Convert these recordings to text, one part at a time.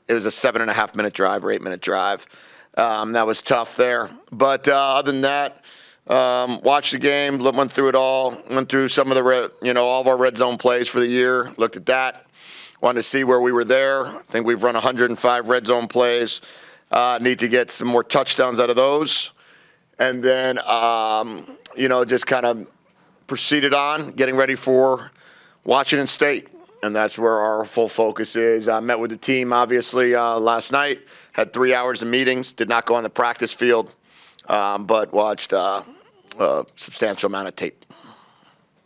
it was a 7.5-minute drive or 8-minute drive. That was tough there. But other than that, watched the game, went through it all, went through some of the, all of our red zone plays for the year, looked at that, wanted to see where we were there. I think we've run 105 red zone plays. Need to get some more touchdowns out of those. And then, just kind of proceeded on, getting ready for Washington State. And that's where our full focus is. I met with the team, obviously, last night. Had 3 hours of meetings. Did not go on the practice field, but watched a substantial amount of tape.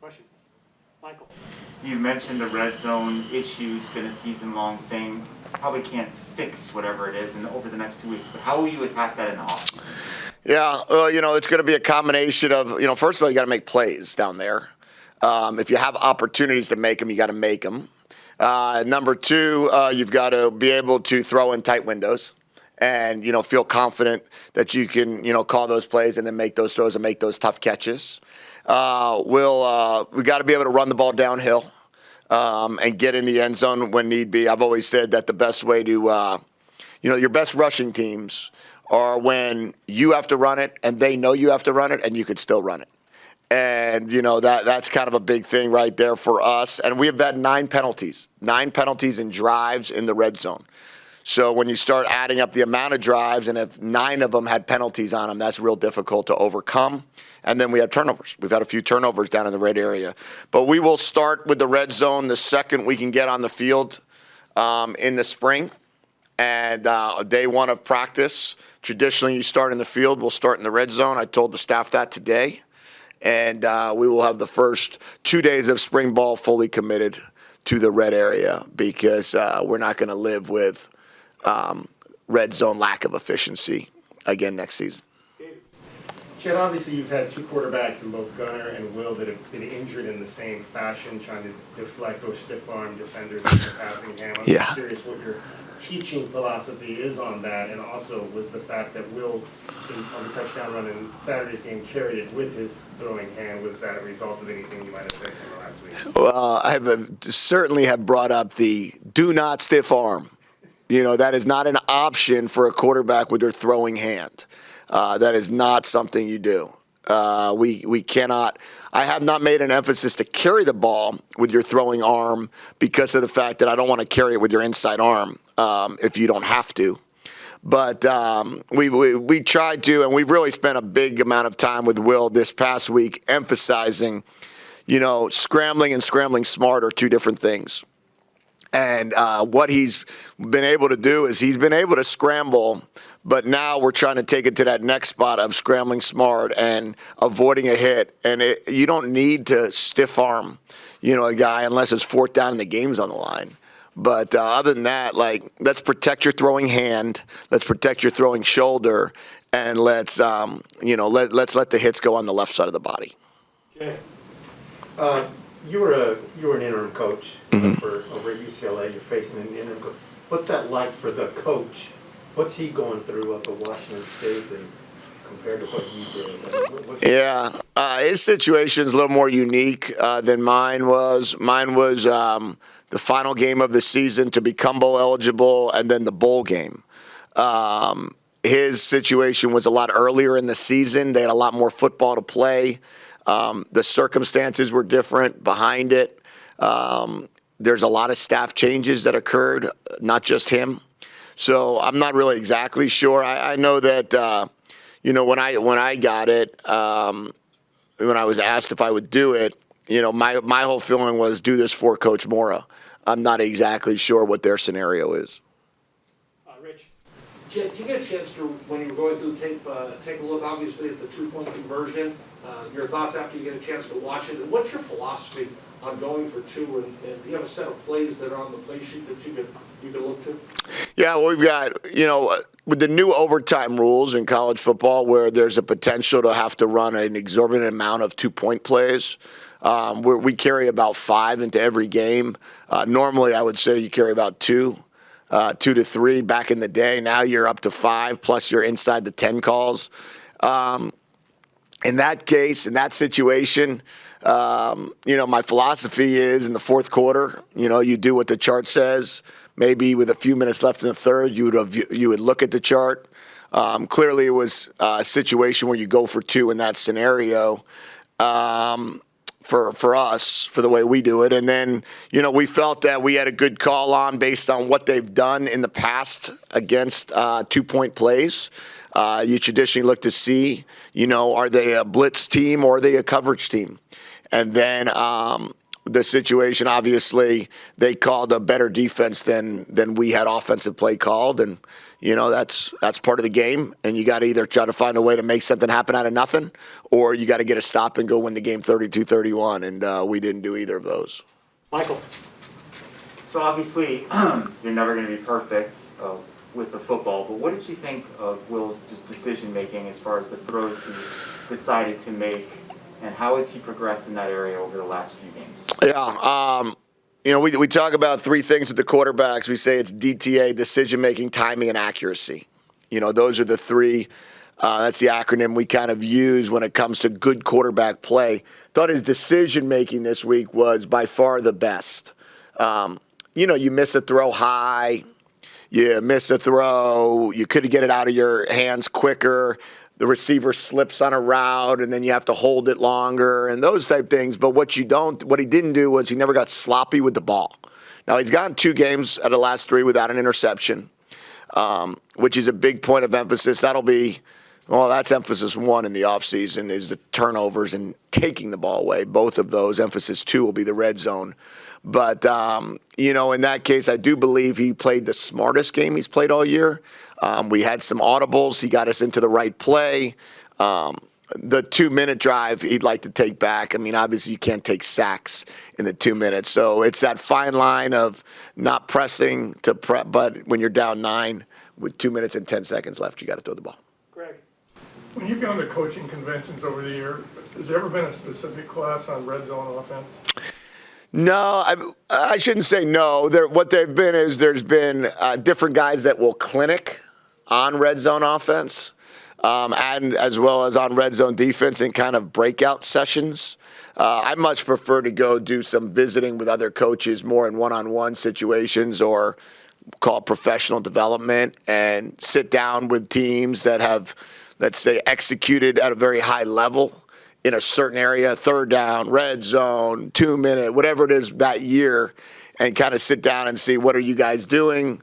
Questions? Michael. You mentioned the red zone issue's been a season-long thing. Probably can't fix whatever it is over the next 2 weeks, but how will you attack that in the offseason? Yeah, it's going to be a combination of, first of all, you got to make plays down there. If you have opportunities to make them, you got to make them. Number two, you've got to be able to throw in tight windows and, feel confident that you can, call those plays and then make those throws and make those tough catches. We got to be able to run the ball downhill and get in the end zone when need be. I've always said that the best way to, your best rushing teams are when you have to run it and they know you have to run it and you could still run it. And, that's kind of a big thing right there for us. And we have had 9 penalties in drives in the red zone. So when you start adding up the amount of drives, and if 9 of them had penalties on them, that's real difficult to overcome. And then we had turnovers. We've had a few turnovers down in the red area. But we will start with the red zone the second we can get on the field in the spring. And day one of practice, traditionally you start in the field. We'll start in the red zone. I told the staff that today. And we will have the first 2 days of spring ball fully committed to the red area because we're not going to live with red zone lack of efficiency again next season. Jedd, obviously you've had 2 quarterbacks in both Gunnar and Will that have been injured in the same fashion, trying to deflect or stiff-arm defenders in the passing game. I'm just curious what your teaching philosophy is on that, and also was the fact that Will, on the touchdown run in Saturday's game, carried it with his throwing hand. Was that a result of anything you might have said from last week? Well, I certainly have brought up the do not stiff arm. That is not an option for a quarterback with their throwing hand. That is not something you do. We cannot. I have not made an emphasis to carry the ball with your throwing arm because of the fact that I don't want to carry it with your inside arm if you don't have to. But we tried to, and we've really spent a big amount of time with Will this past week emphasizing, scrambling and scrambling smart are 2 different things. And what he's been able to do is he's been able to scramble, but now we're trying to take it to that next spot of scrambling smart and avoiding a hit. And you don't need to stiff arm, a guy unless it's 4th down and the game's on the line. But other than that, let's protect your throwing hand, let's protect your throwing shoulder, and let's let the hits go on the left side of the body. Okay. You were an interim coach over at UCLA. You're facing an interim coach. What's that like for the coach? What's he going through up at Washington State and compared to what you did? His situation is a little more unique than mine was. Mine was the final game of the season to become bowl eligible, and then the bowl game. His situation was a lot earlier in the season. They had a lot more football to play. The circumstances were different behind it. There's a lot of staff changes that occurred, not just him. So I'm not really exactly sure. I know that, when I got it, when I was asked if I would do it, my whole feeling was do this for Coach Mora. I'm not exactly sure what their scenario is. Rich. Jedd, did you get a chance to, when you were going through the tape, take a look, obviously, at the 2-point conversion? Your thoughts after you get a chance to watch it, and what's your philosophy on going for 2? And do you have a set of plays that are on the play sheet that you could look to? Yeah, well, we've got, with the new overtime rules in college football where there's a potential to have to run an exorbitant amount of 2-point plays, we carry about 5 into every game. Normally, I would say you carry about 2 to 3 back in the day. Now you're up to 5, plus you're inside the 10 calls. In that case, in that situation, my philosophy is in the 4th quarter, you do what the chart says, maybe with a few minutes left in the third, you would look at the chart. Clearly, it was a situation where you go for two in that scenario. For us, for the way we do it. And then, we felt that we had a good call on based on what they've done in the past against 2-point plays. You traditionally look to see, are they a blitz team or are they a coverage team? And then the situation, obviously, they called a better defense than we had offensive play called. And, that's part of the game. And you got to either try to find a way to make something happen out of nothing, or you got to get a stop and go win the game 32-31. And we didn't do either of those. Michael. So obviously, you're never going to be perfect with the football, but what did you think of Will's just decision-making as far as the throws he decided to make, and how has he progressed in that area over the last few games? Yeah, we talk about three things with the quarterbacks. We say it's DTA, decision-making, timing, and accuracy. Those are the three. That's the acronym we kind of use when it comes to good quarterback play. Thought his decision-making this week was by far the best. You miss a throw high. You miss a throw. You could get it out of your hands quicker. The receiver slips on a route, and then you have to hold it longer, and those type things. But what he didn't do was he never got sloppy with the ball. Now, he's gotten 2 games out of the last 3 without an interception, which is a big point of emphasis. That's emphasis 1 in the offseason is the turnovers and taking the ball away. Both of those. Emphasis 2 will be the red zone. But, in that case, I do believe he played the smartest game he's played all year. We had some audibles. He got us into the right play. The 2-minute drive he'd like to take back. I mean, obviously you can't take sacks in the 2 minutes. So it's that fine line of not pressing to prep, but when you're down 9 with 2 minutes and 10 seconds left, you got to throw the ball. Greg. When you've gone to coaching conventions over the year, has there ever been a specific class on red zone offense? No, I shouldn't say no. What they've been is there's been different guys that will clinic on red zone offense and as well as on red zone defense in kind of breakout sessions. I much prefer to go do some visiting with other coaches more in one-on-one situations or call it professional development and sit down with teams that have, let's say, executed at a very high level in a certain area, third down, red zone, 2-minute, whatever it is that year, and kind of sit down and see what are you guys doing,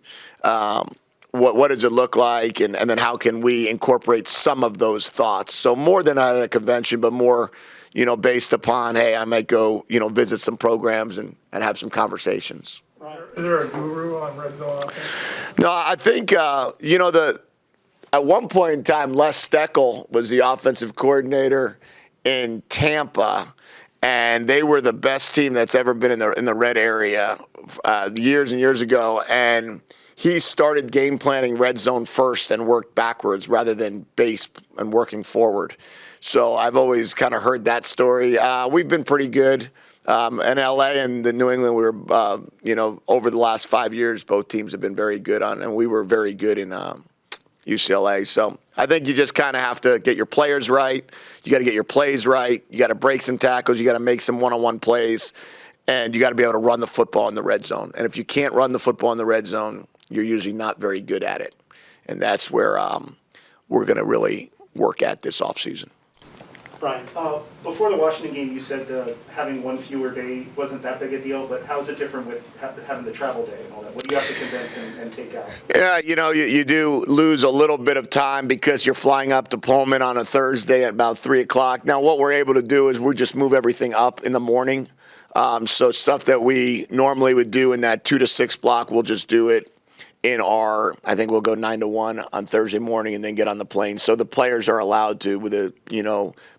what does it look like, and then how can we incorporate some of those thoughts. So more than at a convention, but more, based upon, hey, I might go, visit some programs and have some conversations. Is there a guru on red zone offense? No, I think, at one point in time, Les Steckel was the offensive coordinator in Tampa, and they were the best team that's ever been in the red area years and years ago. And he started game planning red zone first and worked backwards rather than base and working forward. So I've always kind of heard that story. We've been pretty good in LA and the New England. We were, over the last 5 years, both teams have been very good on, and we were very good in UCLA. So I think you just kind of have to get your players right. You got to get your plays right. You got to break some tackles. You got to make some one-on-one plays. And you got to be able to run the football in the red zone. And if you can't run the football in the red zone, you're usually not very good at it. And that's where we're going to really work at this offseason. Brian, before the Washington game, you said having one fewer day wasn't that big a deal, but how is it different with having the travel day and all that? What do you have to condense and take out? Yeah, you do lose a little bit of time because you're flying up to Pullman on a Thursday at about 3 o'clock. Now, what we're able to do is we just move everything up in the morning. So stuff that we normally would do in that 2 to 6 block, we'll just do it in I think we'll go 9 to 1 on Thursday morning and then get on the plane. So the players are allowed to,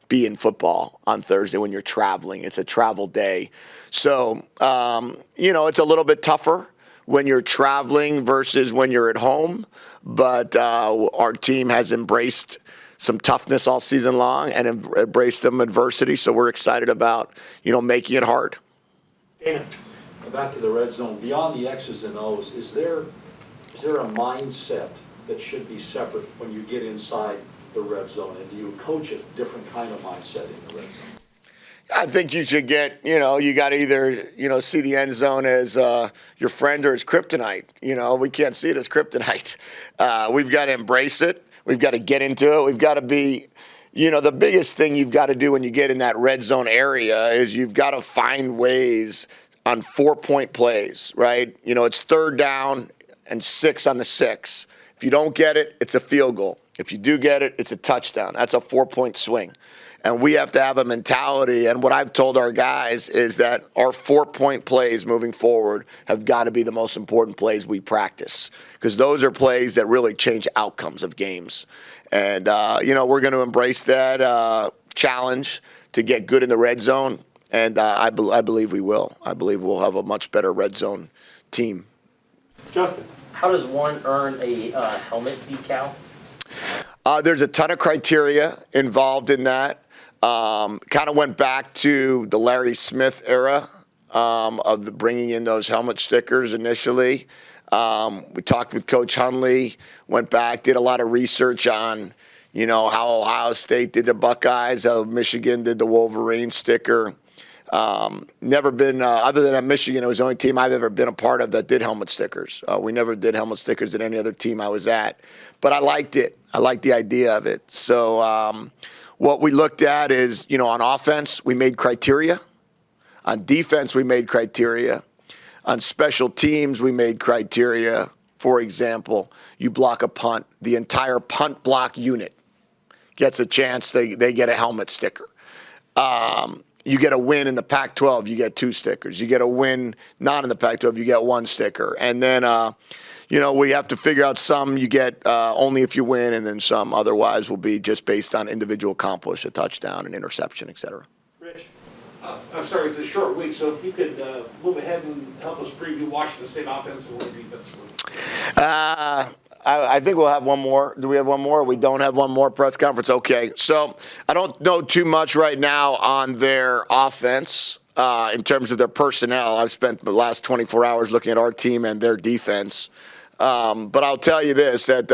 be in football on Thursday when you're traveling. It's a travel day. So, it's a little bit tougher when you're traveling versus when you're at home. But our team has embraced some toughness all season long and embraced some adversity. So we're excited about, making it hard. Dana. Back to the red zone. Beyond the X's and O's, is there a mindset that should be separate when you get inside the red zone, and do you coach a different kind of mindset in the red zone? I think you should get, you got to either, see the end zone as your friend or as kryptonite. We can't see it as kryptonite. We've got to embrace it. We've got to get into it. We've got to be, the biggest thing you've got to do when you get in that red zone area is you've got to find ways on 4-point plays, right? It's 3rd down and 6 on the 6. If you don't get it, it's a field goal. If you do get it, it's a touchdown. That's a 4-point swing. And we have to have a mentality, and what I've told our guys is that our 4-point plays moving forward have got to be the most important plays we practice, because those are plays that really change outcomes of games. And, we're going to embrace that challenge to get good in the red zone, and I believe we will. I believe we'll have a much better red zone team. Justin. How does one earn a helmet decal? There's a ton of criteria involved in that. Kind of went back to the Larry Smith era of the bringing in those helmet stickers initially. We talked with Coach Hunley, went back, did a lot of research on, how Ohio State did the Buckeyes, how Michigan did the Wolverine sticker. Never been, other than at Michigan, it was the only team I've ever been a part of that did helmet stickers. We never did helmet stickers at any other team I was at. But I liked it. I liked the idea of it. So what we looked at is, on offense, we made criteria. On defense, we made criteria. On special teams, we made criteria. For example, you block a punt. The entire punt block unit gets a chance. They get a helmet sticker. You get a win in the Pac-12, you get 2 stickers. You get a win not in the Pac-12, you get 1 sticker. And then, we have to figure out some you get only if you win, and then some otherwise will be just based on individual accomplish, a touchdown, an interception, et cetera. Rich? I'm sorry, it's a short week, so if you could move ahead and help us preview Washington State offense and what defense. I think we'll have one more. Do we have one more? We don't have one more press conference? Okay. So I don't know too much right now on their offense in terms of their personnel. I've spent the last 24 hours looking at our team and their defense. But I'll tell you this, that,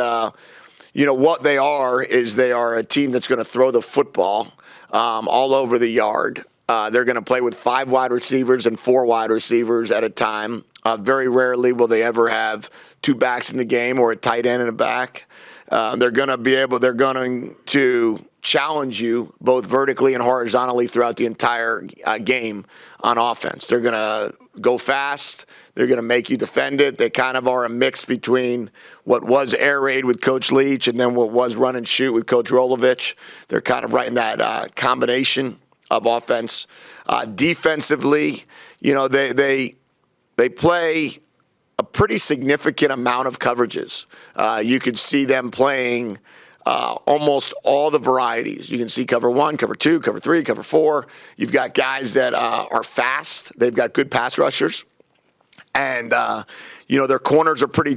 what they are is they are a team that's going to throw the football all over the yard. They're going to play with 5 wide receivers and 4 wide receivers at a time. Very rarely will they ever have 2 backs in the game or a tight end in the back. They're going to challenge you both vertically and horizontally throughout the entire game on offense. They're going to go fast. They're going to make you defend it. They kind of are a mix between what was air raid with Coach Leach and then what was run and shoot with Coach Rolovich. They're kind of right in that combination of offense. Defensively, they play a pretty significant amount of coverages. You could see them playing almost all the varieties. You can see cover 1, cover 2, cover 3, cover 4. You've got guys that are fast. They've got good pass rushers. And, their corners are pretty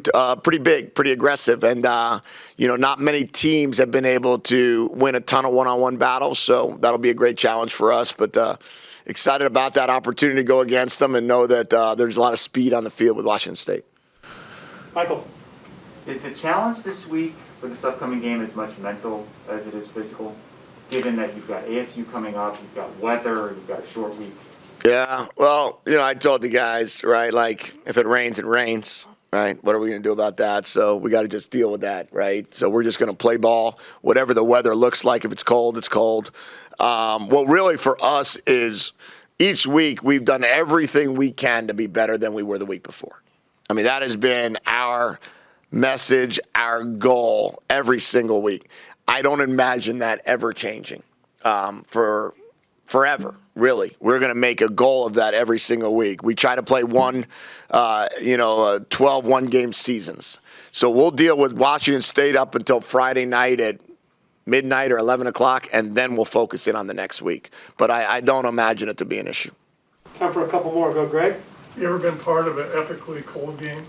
big, pretty aggressive. And, not many teams have been able to win a ton of one-on-one battles. So that'll be a great challenge for us. But excited about that opportunity to go against them and know that there's a lot of speed on the field with Washington State. Michael. Is the challenge this week for this upcoming game as much mental as it is physical? Given that you've got ASU coming up, you've got weather, you've got a short week. Yeah, well, I told the guys, right, like, if it rains, it rains, right? What are we going to do about that? So we got to just deal with that, right? So we're just going to play ball, whatever the weather looks like. If it's cold, it's cold. What really for us is each week we've done everything we can to be better than we were the week before. I mean, that has been our message, our goal every single week. I don't imagine that ever changing for forever. Really, we're going to make a goal of that every single week. We try to play 12 one-game seasons. So we'll deal with Washington State up until Friday night at midnight or 11 o'clock, and then we'll focus in on the next week. But I don't imagine it to be an issue. Time for a couple more. Go, Greg. You ever been part of an epically cold game?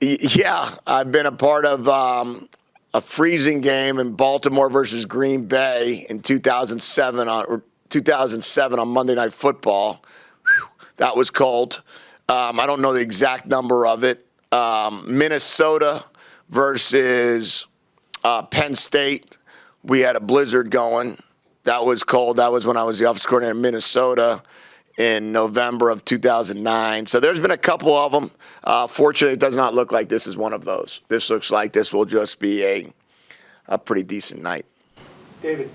Yeah, I've been a part of a freezing game in Baltimore versus Green Bay in 2007 on Monday Night Football. Whew, that was cold. I don't know the exact number of it. Minnesota versus Penn State. We had a blizzard going. That was cold. That was when I was the offensive coordinator in Minnesota in November of 2009. So there's been a couple of them. Fortunately, it does not look like this is one of those. This looks like this will just be a pretty decent night. David?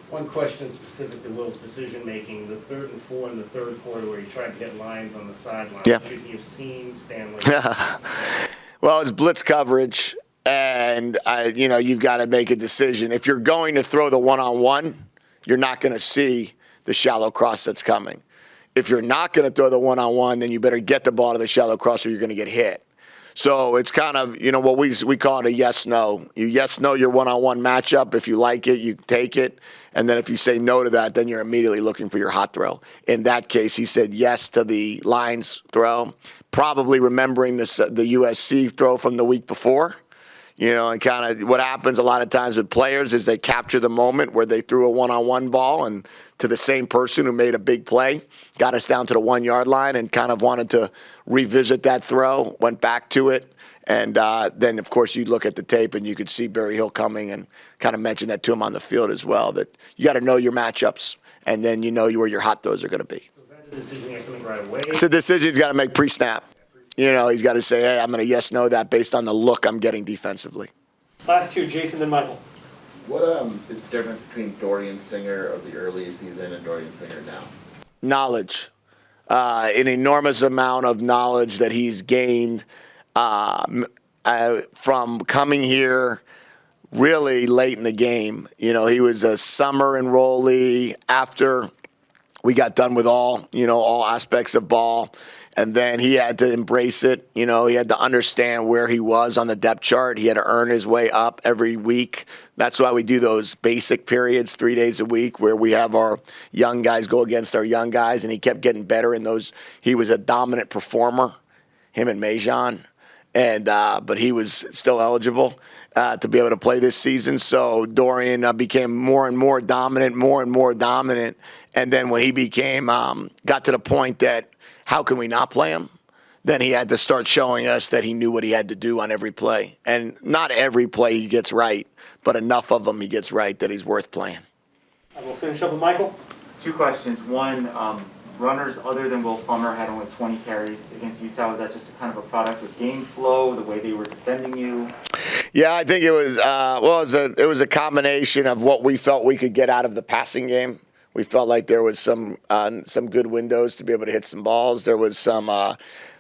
One question specific to Will's decision-making, the 3rd and 4 in the third quarter where he tried to get lines on the sideline. Yeah. Should he have seen Stanley? Well, it's blitz coverage, and you've got to make a decision. If you're going to throw the one-on-one, you're not going to see the shallow cross that's coming. If you're not going to throw the one-on-one, then you better get the ball to the shallow cross or you're going to get hit. So it's kind of, what we call it a yes-no. You yes-no your one-on-one matchup. If you like it, you take it. And then if you say no to that, then you're immediately looking for your hot throw. In that case, he said yes to the lines throw, probably remembering the USC throw from the week before. And kind of what happens a lot of times with players is they capture the moment where they threw a one-on-one ball and to the same person who made a big play, got us down to the 1 yard line and kind of wanted to revisit that throw, went back to it. And then, of course, you look at the tape and you could see Barry Hill coming and kind of mention that to him on the field as well, that you got to know your matchups and then you know where your hot throws are going to be. So is that a decision he has to make right away? It's a decision he's got to make pre-snap. He's got to say, hey, I'm going to yes-no that based on the look I'm getting defensively. Last two, Jason then Michael. What is the difference between Dorian Singer of the early season and Dorian Singer now? Knowledge. An enormous amount of knowledge that he's gained from coming here really late in the game. He was a summer enrollee after we got done with all aspects of ball. And then he had to embrace it. He had to understand where he was on the depth chart. He had to earn his way up every week. That's why we do those basic periods 3 days a week where we have our young guys go against our young guys. And he kept getting better in those. He was a dominant performer, him and Majan. But he was still eligible to be able to play this season. So Dorian became more and more dominant. And then when he got to the point that how can we not play him? Then he had to start showing us that he knew what he had to do on every play. And not every play he gets right, but enough of them he gets right that he's worth playing. I will finish up with Michael. 2 questions. One, runners other than Will Plummer had only 20 carries against Utah. Was that just a kind of a product of game flow, the way they were defending you? Yeah, I think it was. It was a combination of what we felt we could get out of the passing game. We felt like there was some good windows to be able to hit some balls. There was some.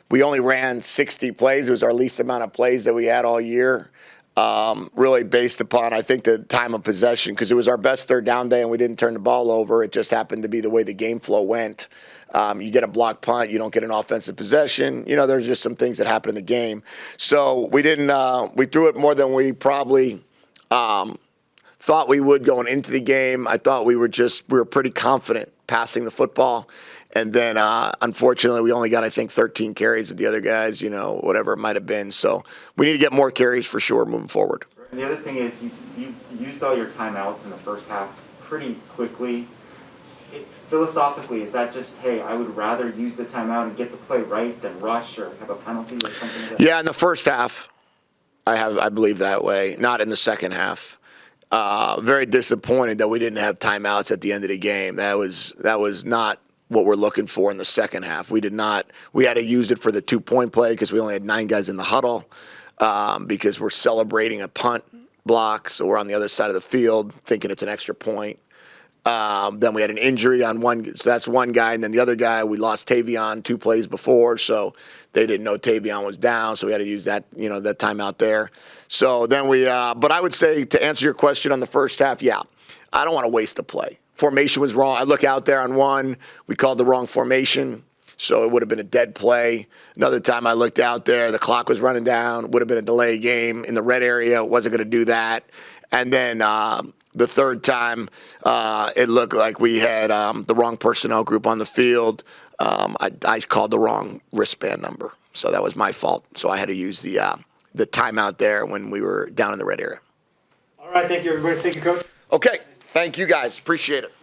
We only ran 60 plays. It was our least amount of plays that we had all year. Really based upon, I think, the time of possession, because it was our best third down day and we didn't turn the ball over. It just happened to be the way the game flow went. You get a block punt, you don't get an offensive possession. There's just some things that happen in the game. So we didn't. We threw it more than we probably thought we would going into the game. I thought we were pretty confident passing the football. And then, unfortunately, we only got, I think, 13 carries with the other guys, whatever it might have been. So we need to get more carries for sure moving forward. And the other thing is you used all your timeouts in the first half pretty quickly. Philosophically, is that just, hey, I would rather use the timeout and get the play right than rush or have a penalty or something like that? Yeah, in the first half, I believe that way. Not in the second half. Very disappointed that we didn't have timeouts at the end of the game. That was not what we're looking for in the second half. We had to use it for the 2-point play because we only had 9 guys in the huddle because we're celebrating a punt block. So we're on the other side of the field thinking it's an extra point. Then we had an injury on one, so that's one guy. And then the other guy, we lost Tavion 2 plays before, so they didn't know Tavion was down, so we had to use that, that timeout there. So then but I would say to answer your question on the first half, yeah, I don't want to waste a play. Formation was wrong. I look out there on one, we called the wrong formation, so it would have been a dead play. Another time I looked out there, the clock was running down, would have been a delay game in the red area, wasn't going to do that. And then the third time, it looked like we had the wrong personnel group on the field. I called the wrong wristband number, so that was my fault. So I had to use the timeout there when we were down in the red area. All right, thank you, everybody. Thank you, Coach. Okay, thank you guys. Appreciate it.